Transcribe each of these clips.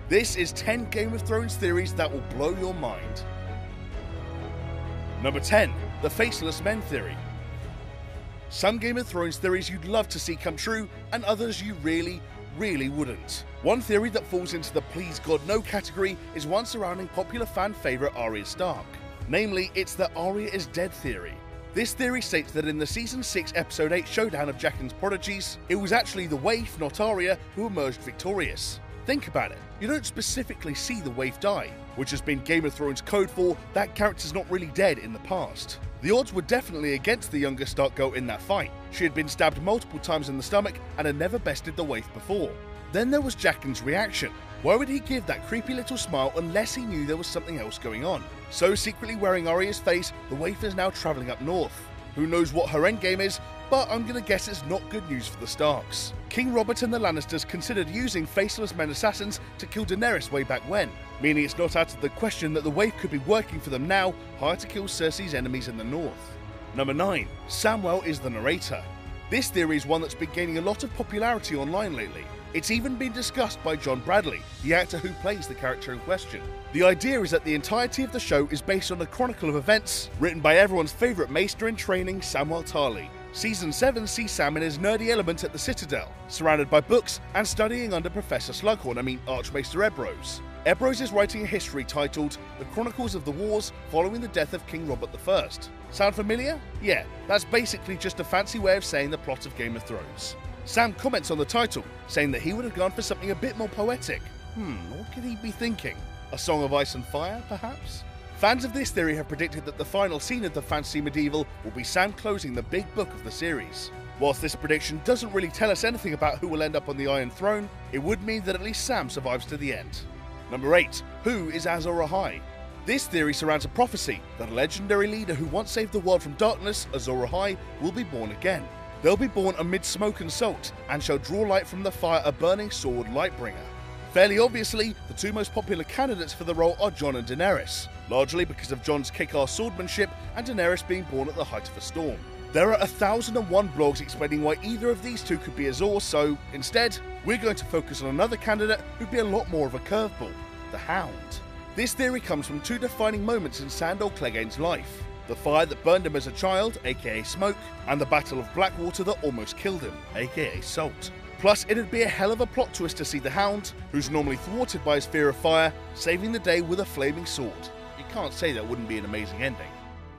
This is 10 Game of Thrones theories that will blow your mind. Number 10. The Faceless Men Theory. Some Game of Thrones theories you'd love to see come true, and others you really wouldn't. One theory that falls into the please God no category is one surrounding popular fan favourite Arya Stark. Namely, it's the Arya is dead theory. This theory states that in the Season 6 Episode 8 showdown of Jaqen's prodigies, it was actually the Waif, not Arya, who emerged victorious. Think about it, you don't specifically see the Waif die, which has been Game of Thrones code for that character's not really dead in the past. The odds were definitely against the younger Stark girl in that fight. She had been stabbed multiple times in the stomach and had never bested the Waif before. Then there was Jaqen's reaction. Why would he give that creepy little smile unless he knew there was something else going on? So secretly wearing Arya's face, the Waif is now travelling up north. Who knows what her endgame is, but I'm gonna guess it's not good news for the Starks. King Robert and the Lannisters considered using faceless men assassins to kill Daenerys way back when, meaning it's not out of the question that the Waif could be working for them now, hired to kill Cersei's enemies in the north. Number 9. Samwell is the narrator. This theory is one that's been gaining a lot of popularity online lately. It's even been discussed by John Bradley, the actor who plays the character in question. The idea is that the entirety of the show is based on a chronicle of events written by everyone's favourite maester in training, Samwell Tarly. Season 7 sees Sam in his nerdy element at the Citadel, surrounded by books and studying under Professor Slughorn, Archmaester Ebrose. Ebrose is writing a history titled The Chronicles of the Wars Following the Death of King Robert I. Sound familiar? Yeah, that's basically just a fancy way of saying the plot of Game of Thrones. Sam comments on the title, saying that he would have gone for something a bit more poetic. What could he be thinking? A Song of Ice and Fire, perhaps? Fans of this theory have predicted that the final scene of the fantasy medieval will be Sam closing the big book of the series. Whilst this prediction doesn't really tell us anything about who will end up on the Iron Throne, it would mean that at least Sam survives to the end. Number 8. Who is Azor Ahai? This theory surrounds a prophecy that a legendary leader who once saved the world from darkness, Azor Ahai, will be born again. They'll be born amid smoke and salt, and shall draw light from the fire a burning sword Lightbringer. Fairly obviously, the two most popular candidates for the role are Jon and Daenerys, largely because of Jon's kick-ass swordsmanship and Daenerys being born at the height of a storm. There are 1001 blogs explaining why either of these two could be Azor, so instead, we're going to focus on another candidate who'd be a lot more of a curveball, the Hound. This theory comes from two defining moments in Sandor Clegane's life. The fire that burned him as a child, aka smoke, and the Battle of Blackwater that almost killed him, aka salt. Plus, it'd be a hell of a plot twist to see the Hound, who's normally thwarted by his fear of fire, saving the day with a flaming sword. You can't say that wouldn't be an amazing ending.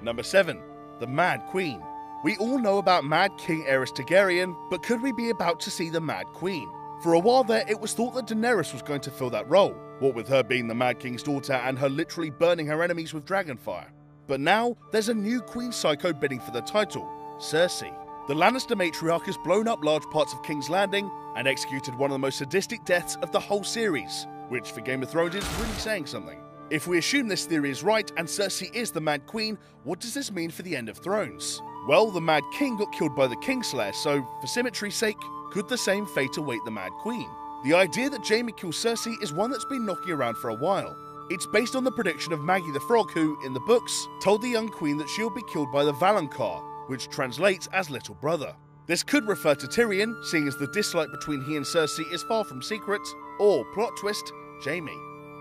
Number 7. The Mad Queen. We all know about Mad King Aerys Targaryen, but could we be about to see the Mad Queen? For a while there, it was thought that Daenerys was going to fill that role, what with her being the Mad King's daughter and her literally burning her enemies with dragonfire. But now, there's a new Queen Psycho bidding for the title, Cersei. The Lannister matriarch has blown up large parts of King's Landing and executed one of the most sadistic deaths of the whole series, which for Game of Thrones is really saying something. If we assume this theory is right and Cersei is the Mad Queen, what does this mean for the end of Thrones? Well, the Mad King got killed by the Kingslayer, so for symmetry's sake, could the same fate await the Mad Queen? The idea that Jaime kills Cersei is one that's been knocking around for a while. It's based on the prediction of Maggie the Frog who, in the books, told the young queen that she'll be killed by the Valonqar, which translates as little brother. This could refer to Tyrion, seeing as the dislike between he and Cersei is far from secret, or, plot twist, Jaime.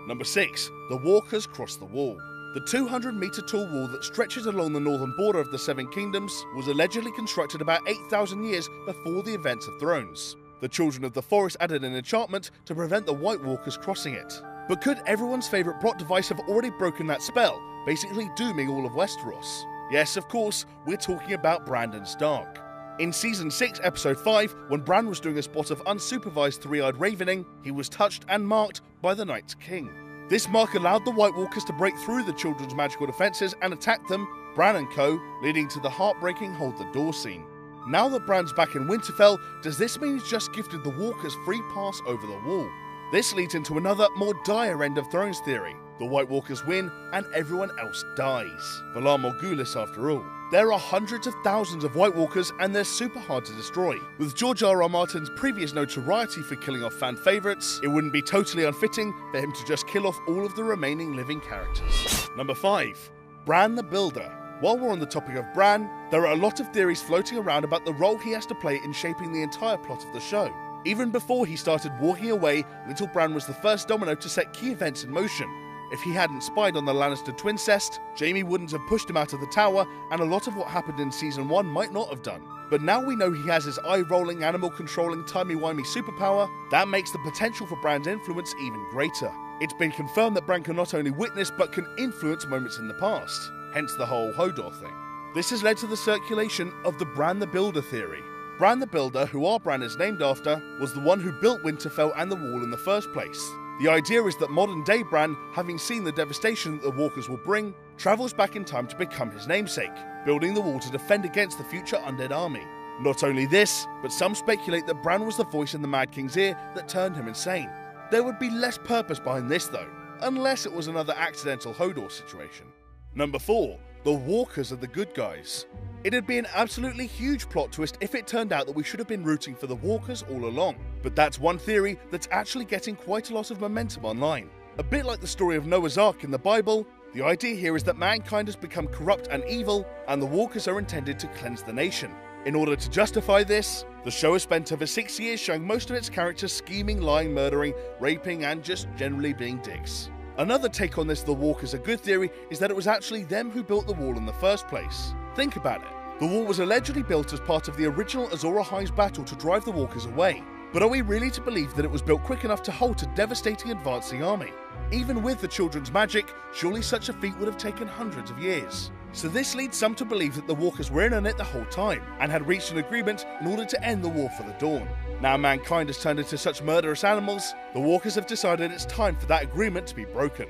Number 6. The Walkers Cross the Wall. The 200-metre tall wall that stretches along the northern border of the Seven Kingdoms was allegedly constructed about 8,000 years before the events of Thrones. The Children of the Forest added an enchantment to prevent the White Walkers crossing it. But could everyone's favourite plot device have already broken that spell, basically dooming all of Westeros? Yes, of course, we're talking about Brandon Stark. In Season 6, Episode 5, when Bran was doing a spot of unsupervised three-eyed ravening, he was touched and marked by the Night's King. This mark allowed the White Walkers to break through the children's magical defences and attack them, Bran and co., leading to the heartbreaking Hold the Door scene. Now that Bran's back in Winterfell, does this mean he's just gifted the Walkers free pass over the wall? This leads into another, more dire end of Thrones theory. The White Walkers win, and everyone else dies. Valar Morghulis after all. There are hundreds of thousands of White Walkers, and they're super hard to destroy. With George R.R. Martin's previous notoriety for killing off fan favourites, it wouldn't be totally unfitting for him to just kill off all of the remaining living characters. Number 5. Bran the Builder. While we're on the topic of Bran, there are a lot of theories floating around about the role he has to play in shaping the entire plot of the show. Even before he started walking away, little Bran was the first domino to set key events in motion. If he hadn't spied on the Lannister twincest, Jaime wouldn't have pushed him out of the tower, and a lot of what happened in Season 1 might not have done. But now we know he has his eye-rolling, animal-controlling, timey-wimey superpower, that makes the potential for Bran's influence even greater. It's been confirmed that Bran can not only witness but can influence moments in the past, hence the whole Hodor thing. This has led to the circulation of the Bran the Builder theory. Bran the Builder, who our Bran is named after, was the one who built Winterfell and the Wall in the first place. The idea is that modern-day Bran, having seen the devastation that the Walkers will bring, travels back in time to become his namesake, building the wall to defend against the future undead army. Not only this, but some speculate that Bran was the voice in the Mad King's ear that turned him insane. There would be less purpose behind this though, unless it was another accidental Hodor situation. Number 4. The Walkers are the good guys. It'd be an absolutely huge plot twist if it turned out that we should have been rooting for the Walkers all along, but that's one theory that's actually getting quite a lot of momentum online. A bit like the story of Noah's Ark in the Bible, the idea here is that mankind has become corrupt and evil, and the Walkers are intended to cleanse the nation. In order to justify this, the show has spent over 6 years showing most of its characters scheming, lying, murdering, raping, and just generally being dicks. Another take on this "the Walkers are good" theory is that it was actually them who built the wall in the first place. Think about it. The wall was allegedly built as part of the original Azor Ahai's battle to drive the Walkers away. But are we really to believe that it was built quick enough to halt a devastating advancing army? Even with the children's magic, surely such a feat would have taken hundreds of years. So this leads some to believe that the Walkers were in on it the whole time, and had reached an agreement in order to end the War for the Dawn. Now mankind has turned into such murderous animals, the Walkers have decided it's time for that agreement to be broken.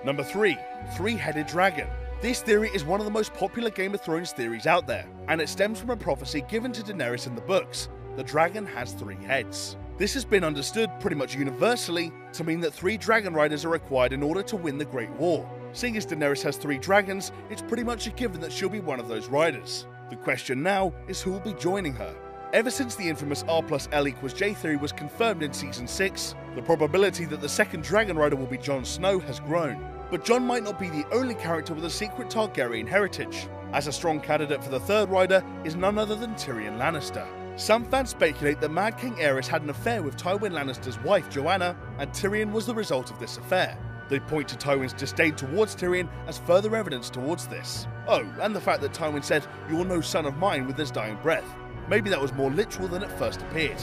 Number 3. Three-headed dragon. This theory is one of the most popular Game of Thrones theories out there, and it stems from a prophecy given to Daenerys in the books. The dragon has 3 heads. This has been understood pretty much universally to mean that 3 dragon riders are required in order to win the Great War. Seeing as Daenerys has 3 dragons, it's pretty much a given that she'll be one of those riders. The question now is who will be joining her. Ever since the infamous R+L=J theory was confirmed in Season 6, the probability that the second dragon rider will be Jon Snow has grown. But Jon might not be the only character with a secret Targaryen heritage, as a strong candidate for the third rider is none other than Tyrion Lannister. Some fans speculate that Mad King Aerys had an affair with Tywin Lannister's wife Joanna, and Tyrion was the result of this affair. They point to Tywin's disdain towards Tyrion as further evidence towards this. Oh, and the fact that Tywin said, "You are no son of mine" with his dying breath. Maybe that was more literal than it first appeared.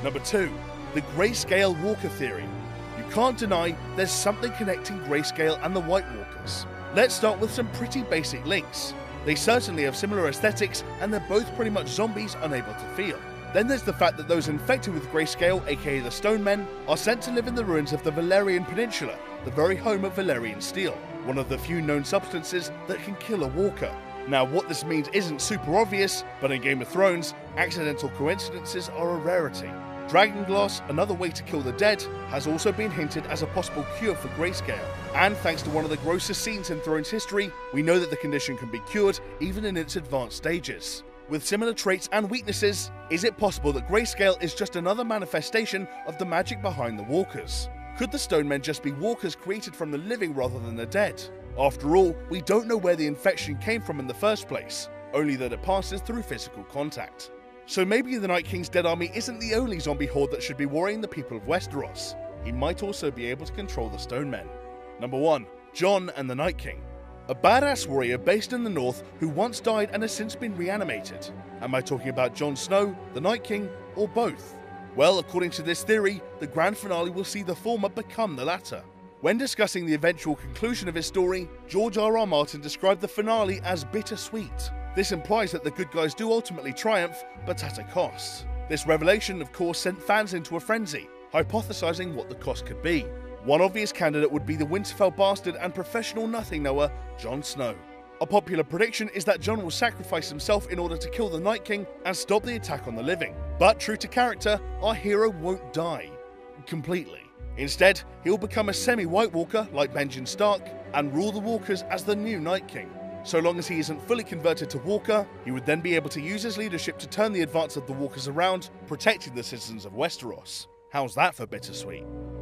Number 2. The Grayscale Walker theory. You can't deny there's something connecting Grayscale and the White Walkers. Let's start with some pretty basic links. They certainly have similar aesthetics, and they're both pretty much zombies unable to feel. Then there's the fact that those infected with Grayscale, aka the Stone Men, are sent to live in the ruins of the Valyrian Peninsula, the very home of Valyrian steel, one of the few known substances that can kill a walker. Now what this means isn't super obvious, but in Game of Thrones, accidental coincidences are a rarity. Dragonglass, another way to kill the dead, has also been hinted as a possible cure for Grayscale. And thanks to one of the grossest scenes in Thrones history, we know that the condition can be cured even in its advanced stages. With similar traits and weaknesses, is it possible that Grayscale is just another manifestation of the magic behind the Walkers? Could the Stone Men just be Walkers created from the living rather than the dead? After all, we don't know where the infection came from in the first place, only that it passes through physical contact. So maybe the Night King's dead army isn't the only zombie horde that should be worrying the people of Westeros. He might also be able to control the Stone Men. Number 1. Jon and the Night King. A badass warrior based in the north who once died and has since been reanimated. Am I talking about Jon Snow, the Night King, or both? Well, according to this theory, the grand finale will see the former become the latter. When discussing the eventual conclusion of his story, George R.R. Martin described the finale as bittersweet. This implies that the good guys do ultimately triumph, but at a cost. This revelation, of course, sent fans into a frenzy, hypothesizing what the cost could be. One obvious candidate would be the Winterfell bastard and professional nothing knower, Jon Snow. A popular prediction is that Jon will sacrifice himself in order to kill the Night King and stop the attack on the living. But true to character, our hero won't die completely. Instead, he'll become a semi-White Walker like Benjen Stark and rule the Walkers as the new Night King. So long as he isn't fully converted to Walker, he would then be able to use his leadership to turn the advance of the Walkers around, protecting the citizens of Westeros. How's that for bittersweet?